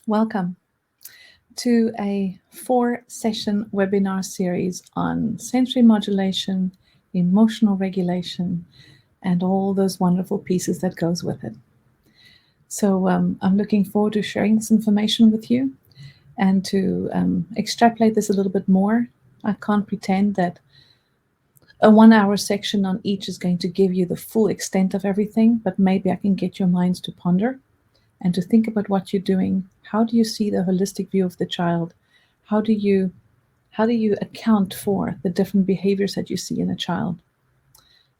Welcome to a 4-session webinar series on sensory modulation, emotional regulation, and all those wonderful pieces that goes with it. So I'm looking forward to sharing this information with you and to extrapolate this a little bit more. I can't pretend that a 1-hour section on each is going to give you the full extent of everything, but maybe I can get your minds to ponder and to think about what you're doing. How do you see the holistic view of the child? How do you account for the different behaviors that you see in a child?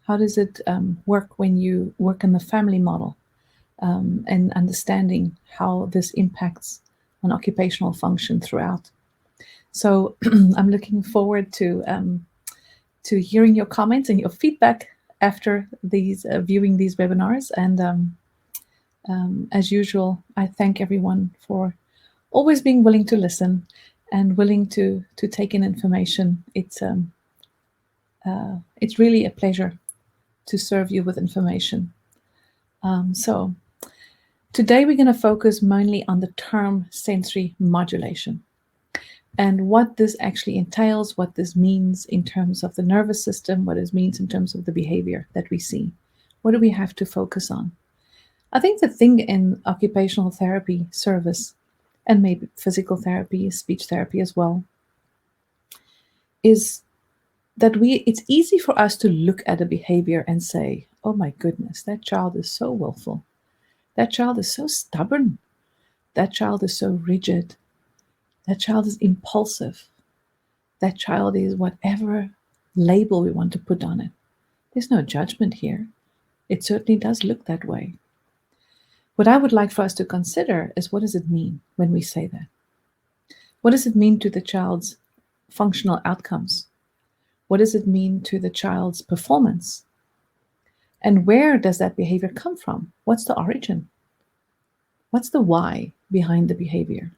How does it work when you work in the family model and understanding how this impacts on occupational function throughout? So I'm looking forward to hearing your comments and your feedback after these viewing these webinars. And as usual, I thank everyone for always being willing to listen and willing to take in information. It's really a pleasure to serve you with information. So today we're going to focus mainly on the term sensory modulation and what this actually entails, what this means in terms of the nervous system, what it means in terms of the behavior that we see. What do we have to focus on? I think the thing in occupational therapy service, and maybe physical therapy, speech therapy as well, is that it's easy for us to look at a behavior and say, oh my goodness, that child is so willful. That child is so stubborn. That child is so rigid. That child is impulsive. That child is whatever label we want to put on it. There's no judgment here. It certainly does look that way. What I would like for us to consider is, what does it mean when we say that? What does it mean to the child's functional outcomes? What does it mean to the child's performance? And where does that behavior come from? What's the origin? What's the why behind the behavior?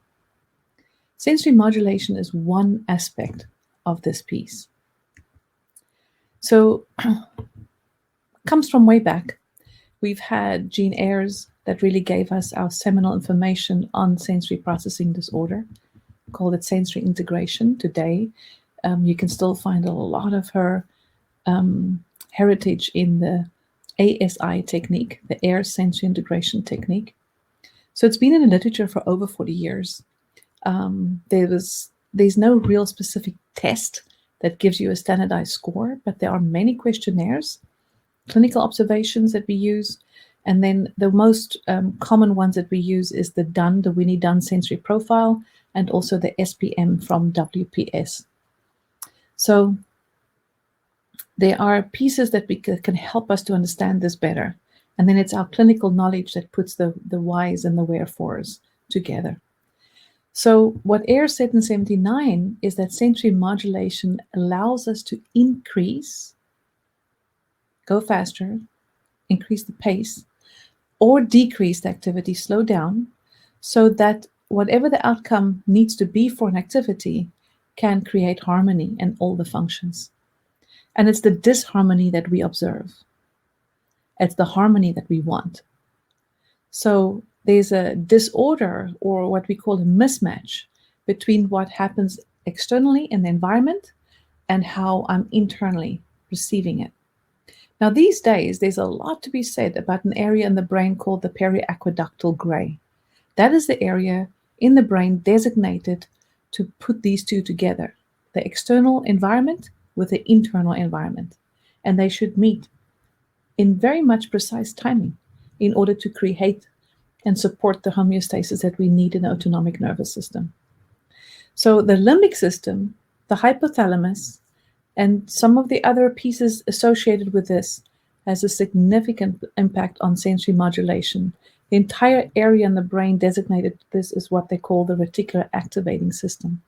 Sensory modulation is one aspect of this piece. So comes from way back. We've had Jean Ayres that really gave us our seminal information on sensory processing disorder, called it sensory integration. Today, you can still find a lot of her heritage in the ASI technique, the Ayres sensory integration technique. So it's been in the literature for over 40 years. There's no real specific test that gives you a standardized score, but there are many questionnaires, clinical observations that we use, and then the most common ones that we use is the Winnie Dunn sensory profile, and also the SPM from WPS. So there are pieces that can help us to understand this better, and then it's our clinical knowledge that puts the whys and the wherefores together. So what Ayres said in 1979 is that sensory modulation allows us to increase, go faster, increase the pace, or decrease the activity, slow down, so that whatever the outcome needs to be for an activity can create harmony in all the functions. And it's the disharmony that we observe. It's the harmony that we want. So there's a disorder, or what we call a mismatch, between what happens externally in the environment and how I'm internally receiving it. Now, these days, there's a lot to be said about an area in the brain called the periaqueductal gray. That is the area in the brain designated to put these two together, the external environment with the internal environment. And they should meet in very much precise timing in order to create and support the homeostasis that we need in the autonomic nervous system. So the limbic system, the hypothalamus, and some of the other pieces associated with this has a significant impact on sensory modulation. The entire area in the brain designated this is what they call the reticular activating system.